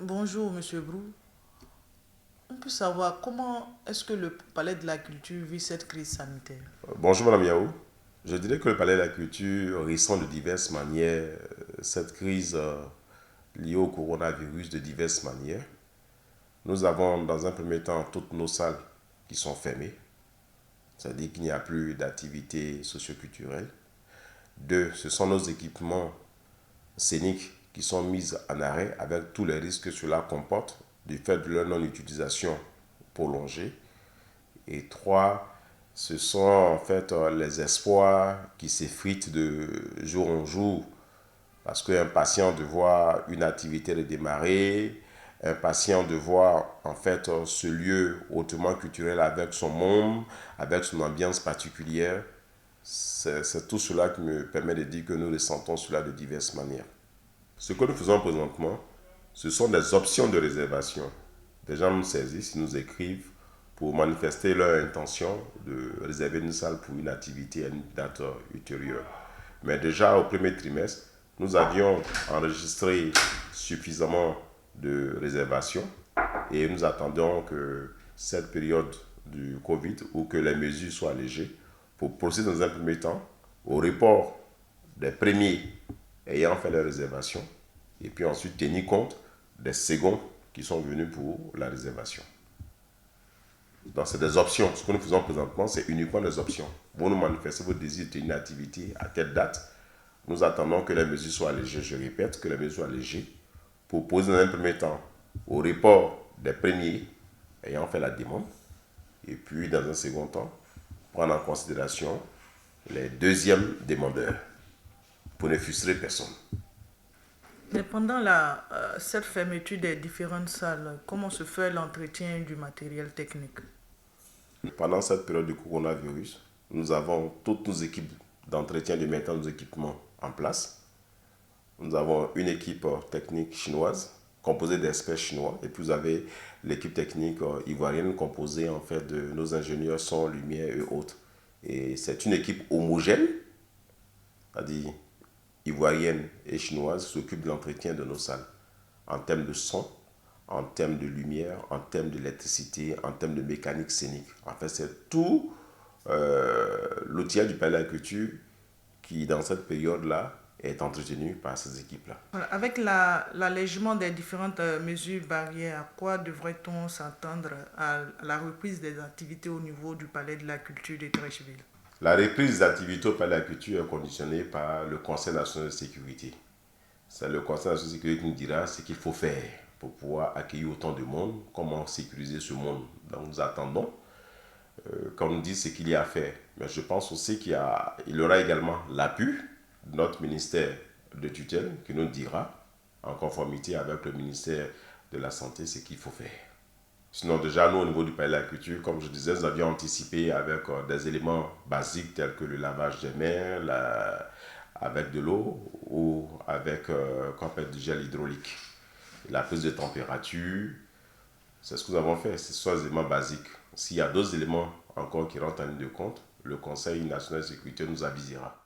Bonjour, Monsieur Brou. On peut savoir comment est-ce que le Palais de la Culture vit cette crise sanitaire? Bonjour Madame Yao. Je dirais que le Palais de la Culture ressent de diverses manières cette crise liée au coronavirus de diverses manières. Nous avons dans un premier temps toutes nos salles qui sont fermées, c'est-à-dire qu'il n'y a plus d'activités socioculturelles. Deux, ce sont nos équipements scéniques qui sont mis en arrêt avec tous les risques que cela comporte du fait de leur non-utilisation prolongée. Et trois, ce sont en fait les espoirs qui s'effritent de jour en jour. Parce qu'un patient de voir une activité redémarrer, un patient de voir en fait ce lieu hautement culturel avec son monde, avec son ambiance particulière, c'est tout cela qui me permet de dire que nous ressentons cela de diverses manières. Ce que nous faisons présentement, ce sont des options de réservation. Des gens nous saisissent, nous écrivent pour manifester leur intention de réserver une salle pour une activité à une date ultérieure. Mais déjà au premier trimestre, nous avions enregistré suffisamment de réservations et nous attendons que cette période du Covid ou que les mesures soient allégées pour procéder dans un premier temps au report des premiers ayant fait la réservation et puis ensuite tenir compte des seconds qui sont venus pour la réservation. Donc, c'est des options. Ce que nous faisons présentement, c'est uniquement des options. Vous nous manifestez votre désir de une activité à telle date. Nous attendons que les mesures soient allégées. Je répète, que les mesures soient allégées pour poser dans un premier temps au report des premiers ayant fait la demande. Et puis, dans un second temps, prendre en considération les deuxièmes demandeurs pour ne frustrer personne. Mais pendant cette fermeture des différentes salles, comment se fait l'entretien du matériel technique? Pendant cette période du coronavirus, nous avons toutes nos équipes d'entretien de maintien de nos équipements en place. Nous avons une équipe technique chinoise composée d'experts chinois et puis vous avez l'équipe technique ivoirienne composée en fait de nos ingénieurs son, lumière et autres. Et c'est une équipe homogène, c'est-à-dire ivoirienne et chinoise, qui s'occupe de l'entretien de nos salles en termes de son, en termes de lumière, en termes d'électricité, en termes de mécanique scénique. En fait, c'est tout l'outillage du Palais de la Culture qui, dans cette période-là, est entretenu par ces équipes-là. Voilà. Avec l'allègement des différentes mesures barrières, à quoi devrait-on s'attendre à la reprise des activités au niveau du Palais de la Culture de Treichville? La reprise des activités au Palais de la Culture est conditionnée par le Conseil national de sécurité. C'est le Conseil national de sécurité qui nous dira ce qu'il faut faire pour pouvoir accueillir autant de monde, comment sécuriser ce monde. Donc nous attendons qu'on nous dise ce qu'il y a à faire. Mais je pense aussi qu'il y aura également l'appui de notre ministère de tutelle qui nous dira, en conformité avec le ministère de la Santé, ce qu'il faut faire. Sinon, déjà, nous, au niveau du Palais de la Culture, comme je disais, nous avions anticipé avec des éléments basiques tels que le lavage des mains, avec de l'eau ou avec du gel hydraulique. La prise de température, c'est ce que nous avons fait. Ce sont des éléments basiques. S'il y a d'autres éléments encore qui rentrent en ligne de compte, le Conseil national de sécurité nous avisera.